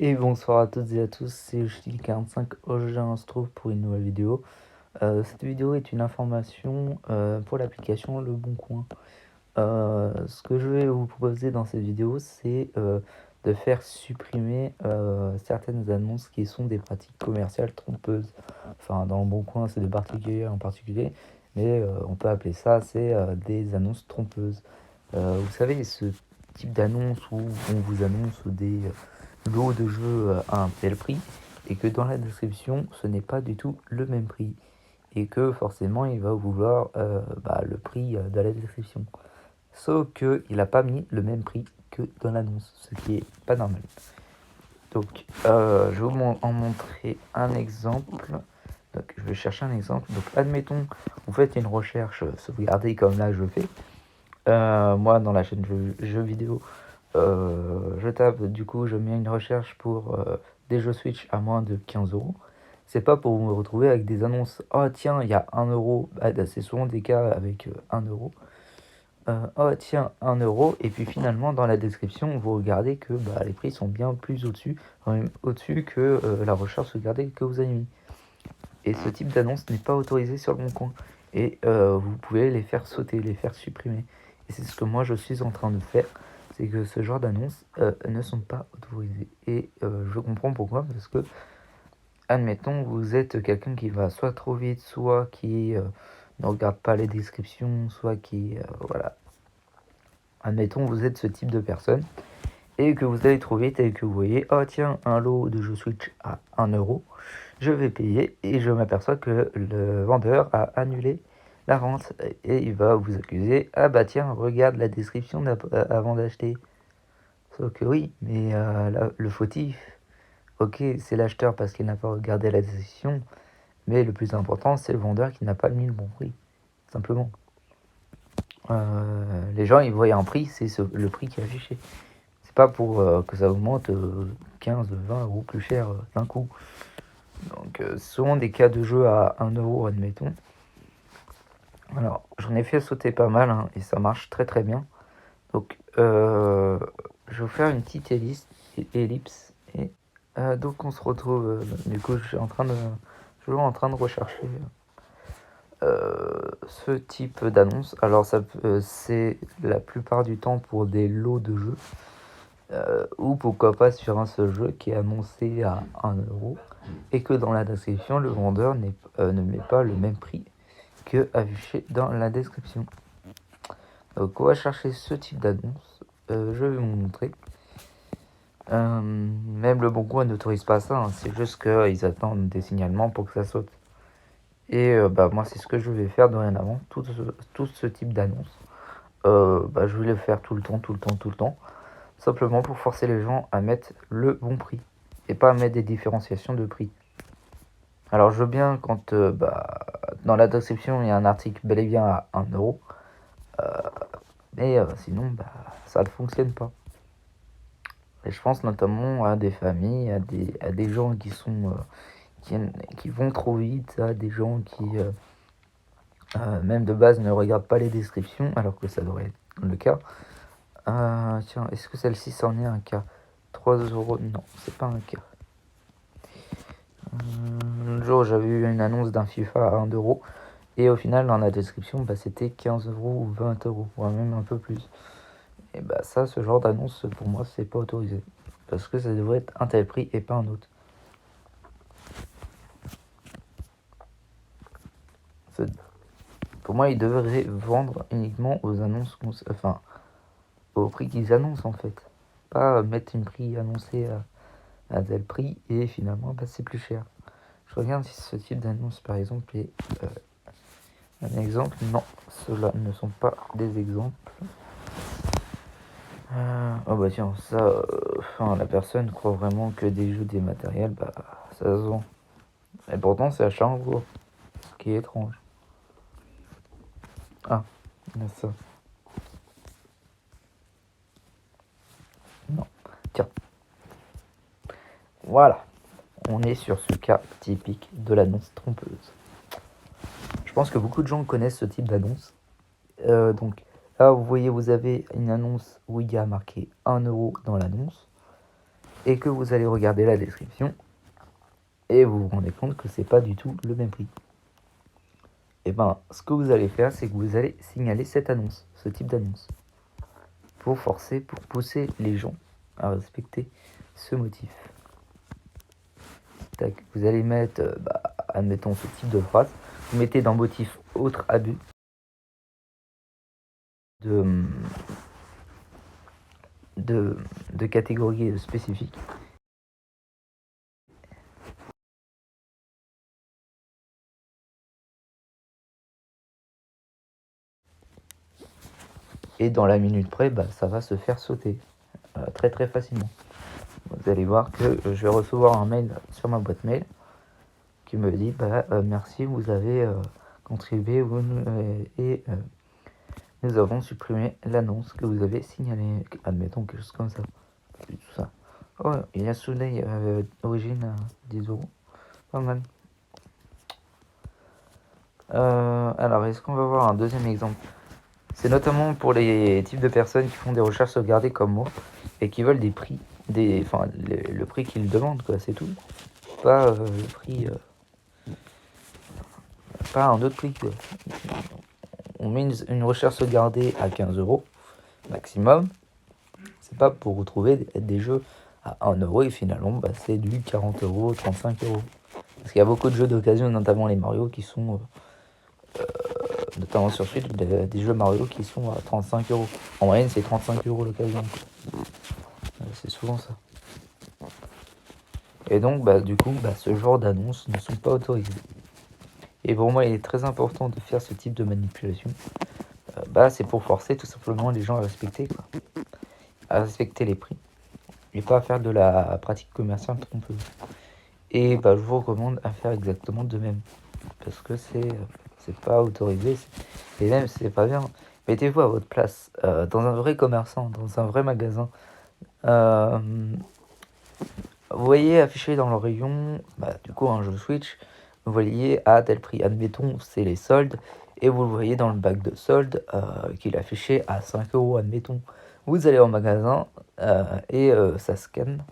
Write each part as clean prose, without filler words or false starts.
Et bonsoir à toutes et à tous, c'est Yoshiki45. Aujourd'hui on se trouve pour une nouvelle vidéo. Cette vidéo est une information pour l'application Le Bon Coin. Ce que je vais vous proposer dans cette vidéo, c'est de faire supprimer certaines annonces qui sont des pratiques commerciales trompeuses. Enfin, dans Le Bon Coin, c'est des particuliers en particulier, mais on peut appeler ça, c'est des annonces trompeuses. Vous savez, ce type d'annonce où on vous annonce des lots de jeux à un tel prix et que dans la description, ce n'est pas du tout le même prix et que forcément, il va vouloir le prix de la description. Sauf qu'il n'a pas mis le même prix que dans l'annonce, ce qui est pas normal. Donc, je vais vous en montrer un exemple. Donc, je vais chercher un exemple. Donc, admettons, vous faites une recherche sauvegardée comme là je fais. Moi, dans la chaîne jeux vidéo, je tape, du coup, je mets une recherche pour des jeux Switch à moins de 15 €. C'est pas pour me retrouver avec des annonces. Oh, tiens, il y a 1 €. C'est souvent des cas avec 1 €. Oh, tiens, 1 €. Et puis finalement, dans la description, vous regardez que les prix sont bien plus au-dessus, même au-dessus que la recherche sauvegardée que vous avez mis. Et ce type d'annonce n'est pas autorisé sur le Bon Coin. Et vous pouvez les faire sauter, les faire supprimer. Et c'est ce que moi je suis en train de faire. C'est que ce genre d'annonces ne sont pas autorisées. Et je comprends pourquoi. Parce que, admettons, vous êtes quelqu'un qui va soit trop vite, soit qui ne regarde pas les descriptions, soit qui... voilà. Admettons, vous êtes ce type de personne. Et que vous allez trop vite et que vous voyez, oh tiens, un lot de jeux Switch à 1 €. Je vais payer et je m'aperçois que le vendeur a annulé la vente et il va vous accuser. Ah bah tiens, regarde la description avant d'acheter. Sauf que oui, mais le fautif, ok, c'est l'acheteur parce qu'il n'a pas regardé la description, mais le plus important, c'est le vendeur qui n'a pas mis le bon prix, simplement. Les gens, ils voient un prix, c'est le prix qui est affiché. C'est pas pour que ça augmente 15, 20 € plus cher d'un coup. Donc, souvent des cas de jeu à 1 €, admettons. Alors, j'en ai fait sauter pas mal hein, et ça marche très très bien. Donc, je vais vous faire une petite ellipse. Et donc, on se retrouve. Du coup, je suis en train de rechercher ce type d'annonce. Alors, c'est la plupart du temps pour des lots de jeux. Ou pourquoi pas sur un seul jeu qui est annoncé à 1 € et que dans la description le vendeur ne met pas le même prix que affiché dans la description. Donc on va chercher ce type d'annonce. Je vais vous montrer. Même le Bon Coin n'autorise pas ça, hein. C'est juste qu'ils attendent des signalements pour que ça saute. Et moi c'est ce que je vais faire dorénavant, tout ce type d'annonce. Je vais le faire tout le temps. Simplement pour forcer les gens à mettre le bon prix et pas à mettre des différenciations de prix. Alors je veux bien quand dans la description il y a un article bel et bien à 1 €, mais sinon ça ne fonctionne pas. Et je pense notamment à des familles, à des gens qui sont qui vont trop vite, à des gens qui même de base ne regardent pas les descriptions alors que ça devrait être le cas. Tiens, est-ce que celle-ci c'en est un cas? 3 €? Non, c'est pas un cas. L'autre jour, j'avais eu une annonce d'un FIFA à 1 € et au final, dans la description, c'était 15 € ou 20 €, voire même un peu plus. Et ça, ce genre d'annonce, pour moi, c'est pas autorisé. Parce que ça devrait être un tel prix et pas un autre. Pour moi, ils devraient vendre uniquement aux annonces, enfin, au prix qu'ils annoncent en fait. Pas mettre un prix annoncé à tel prix et finalement, c'est plus cher. Je regarde si ce type d'annonce, par exemple, est un exemple. Non, ceux-là ne sont pas des exemples. Tiens, ça, la personne croit vraiment que des jeux dématériels, ça se vend. Et pourtant, c'est achat en gros, ce qui est étrange. Ah, il y a ça. Non, tiens. Voilà, on est sur ce cas typique de l'annonce trompeuse. Je pense que beaucoup de gens connaissent ce type d'annonce. Donc là, vous voyez, vous avez une annonce où il y a marqué 1 € dans l'annonce. et que vous allez regarder la description et vous vous rendez compte que c'est pas du tout le même prix. Et ben, ce que vous allez faire, c'est que vous allez signaler cette annonce, ce type d'annonce, pour pousser les gens à respecter ce motif. Tac, vous allez mettre, admettons ce type de phrase, vous mettez dans motif autre abus de catégories spécifiques. Et dans la minute près, ça va se faire sauter très très facilement. Vous allez voir que je vais recevoir un mail sur ma boîte mail qui me dit merci, vous avez contribué et nous avons supprimé l'annonce que vous avez signalée. Admettons quelque chose comme ça. Tout ça. Oh, il y a Soleil origine à 10 €. Pas mal. Alors, est-ce qu'on va voir un deuxième exemple? C'est notamment pour les types de personnes qui font des recherches sauvegardées comme moi et qui veulent des prix, le prix qu'ils demandent, quoi, c'est tout. Pas le prix, pas un autre prix, quoi. On met une recherche sauvegardée à 15 € maximum. C'est pas pour retrouver des jeux à 1 € et finalement c'est du 40 €, 35 €. Parce qu'il y a beaucoup de jeux d'occasion, notamment les Mario, qui sont, notamment sur Switch, des jeux Mario qui sont à 35 €. En moyenne, c'est 35 € l'occasion. C'est souvent ça. Et donc, du coup, ce genre d'annonces ne sont pas autorisées. Et pour moi, il est très important de faire ce type de manipulation. C'est pour forcer tout simplement les gens à respecter, quoi. À respecter les prix. Et pas à faire de la pratique commerciale trompeuse. Et je vous recommande à faire exactement de même. Parce que c'est pas autorisé. Et même, c'est pas bien. Mettez-vous à votre place, dans un vrai commerçant, dans un vrai magasin. Vous voyez affiché dans le rayon, du coup, un jeu Switch, vous voyez à tel prix. Admettons, c'est les soldes. Et vous le voyez dans le bac de soldes qu'il est affiché à 5 €, admettons. Vous allez au magasin et ça scanne.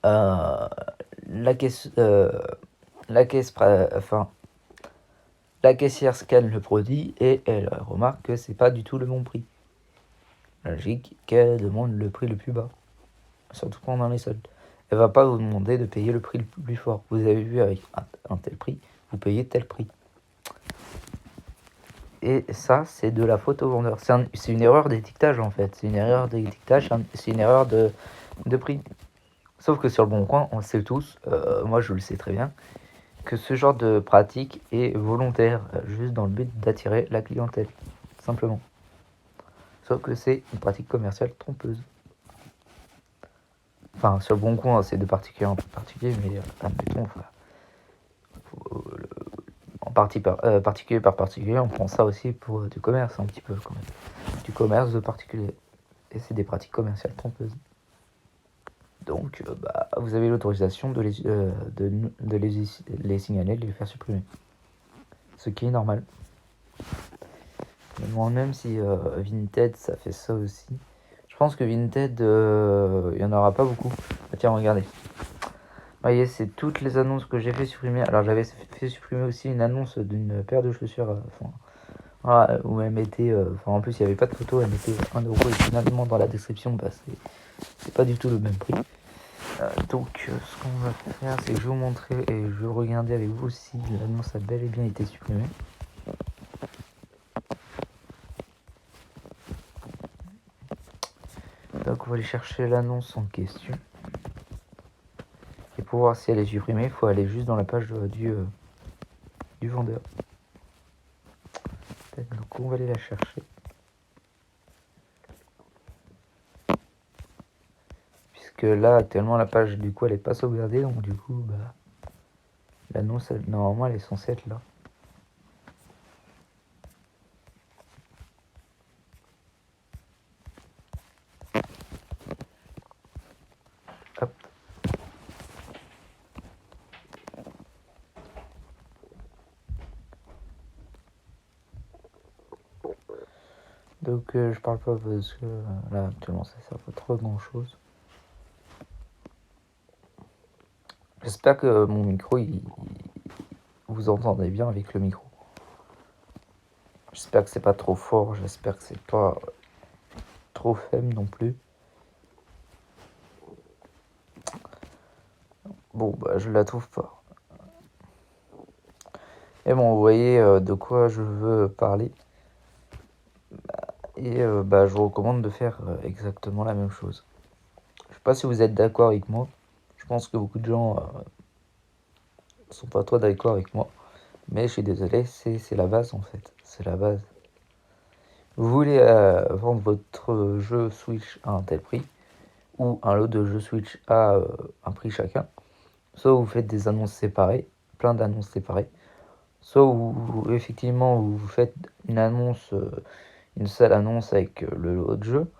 La caissière scanne le produit et elle remarque que c'est pas du tout le bon prix. Logique qu'elle demande le prix le plus bas, surtout pendant les soldes. Elle va pas vous demander de payer le prix le plus fort. Vous avez vu avec un tel prix, vous payez tel prix. Et ça, c'est de la faute au vendeur. C'est une erreur d'étiquetage en fait. C'est une erreur d'étiquetage, c'est une erreur de prix. Sauf que sur le Bon Coin, on le sait tous, moi je le sais très bien, que ce genre de pratique est volontaire, juste dans le but d'attirer la clientèle, simplement. Sauf que c'est une pratique commerciale trompeuse. Enfin, sur le Bon Coin, c'est de particulier en particulier, mais admettons, particulier par particulier, on prend ça aussi pour du commerce, un petit peu, quand même. Du commerce de particulier. Et c'est des pratiques commerciales trompeuses. Donc, vous avez l'autorisation de les signaler, de les faire supprimer. Ce qui est normal. Moi-même, si Vinted, ça fait ça aussi. Je pense que Vinted, il n'y en aura pas beaucoup. Tiens, regardez. Vous voyez, c'est toutes les annonces que j'ai fait supprimer. Alors, j'avais fait supprimer aussi une annonce d'une paire de chaussures. Voilà, où elle mettait... en plus, il n'y avait pas de photo. Elle mettait 1 € et finalement, dans la description, c'est pas du tout le même prix. Donc, ce qu'on va faire, c'est que je vais vous montrer et je vais regarder avec vous si l'annonce a bel et bien été supprimée. Donc, on va aller chercher l'annonce en question. Et pour voir si elle est supprimée, il faut aller juste dans la page du vendeur. Donc, on va aller la chercher. Puisque là, actuellement, la page, du coup, elle n'est pas sauvegardée. Donc, du coup, l'annonce, normalement, elle est censée être là. Hop. Donc, je parle pas parce que là, actuellement, ça sert pas trop à grand chose. J'espère que mon micro, vous entendez bien avec le micro. J'espère que c'est pas trop fort, j'espère que c'est pas trop faible non plus. Bon, bah je la trouve pas. Et bon, vous voyez de quoi je veux parler. Et bah je vous recommande de faire exactement la même chose. Je sais pas si vous êtes d'accord avec moi. Je pense que beaucoup de gens sont pas trop d'accord avec moi. Mais je suis désolé, c'est la base en fait. C'est la base. Vous voulez vendre votre jeu Switch à un tel prix, ou un lot de jeux Switch à un prix chacun. Soit vous faites des annonces séparées, plein d'annonces séparées. Soit effectivement vous faites une annonce, une seule annonce avec le lot de jeu,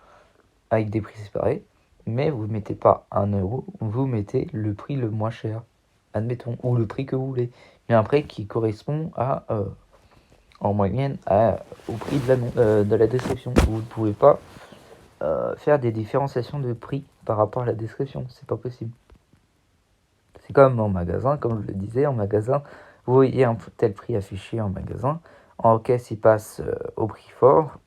avec des prix séparés. Mais vous ne mettez pas 1 euro, vous mettez le prix le moins cher, admettons, ou le prix que vous voulez. Mais un prix qui correspond à en moyenne au prix de la description. Vous ne pouvez pas faire des différenciations de prix par rapport à la description, c'est pas possible. C'est comme en magasin, comme je le disais, en magasin, vous voyez un tel prix affiché en magasin, en caisse il passe au prix fort,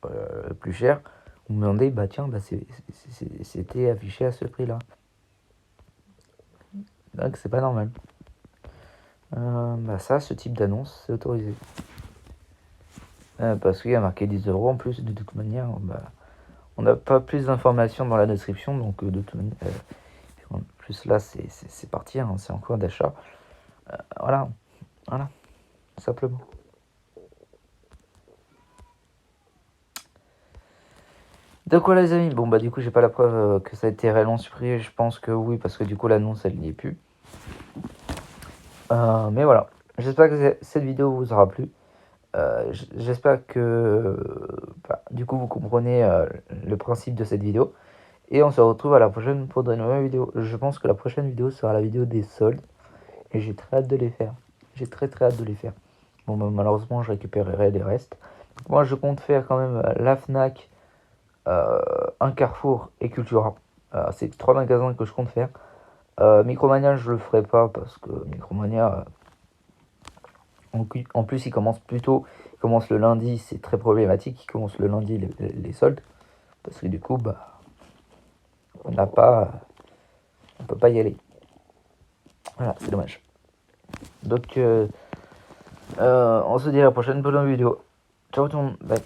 plus cher, vous me demandez, bah tiens, bah c'était affiché à ce prix-là. Donc c'est pas normal. Bah ça, ce type d'annonce, c'est autorisé. Parce qu'il y a marqué 10 euros en plus, de toute manière, bah, on n'a pas plus d'informations dans la description, donc de toute manière, en plus là c'est parti, hein, c'est en cours d'achat. Voilà, simplement. De quoi les amis? Bon bah du coup j'ai pas la preuve que ça a été réellement supprimé, je pense que oui, parce que du coup l'annonce elle n'y est plus. Mais voilà, j'espère que cette vidéo vous aura plu. J'espère que bah, du coup vous comprenez le principe de cette vidéo. Et on se retrouve à la prochaine pour de nouvelles vidéos. Je pense que la prochaine vidéo sera la vidéo des soldes. Et j'ai très hâte de les faire. J'ai très hâte de les faire. Bon bah, malheureusement je récupérerai les restes. Moi je compte faire quand même la Fnac, un Carrefour et Cultura. C'est 3 magasins que je compte faire. Micromania je le ferai pas parce que Micromania en plus il commence plus tôt. Il commence le lundi, c'est très problématique. Il commence le lundi les soldes. Parce que du coup bah on peut pas y aller. Voilà, c'est dommage. Donc on se dit à la prochaine pour une vidéo. Ciao tout le monde, bye.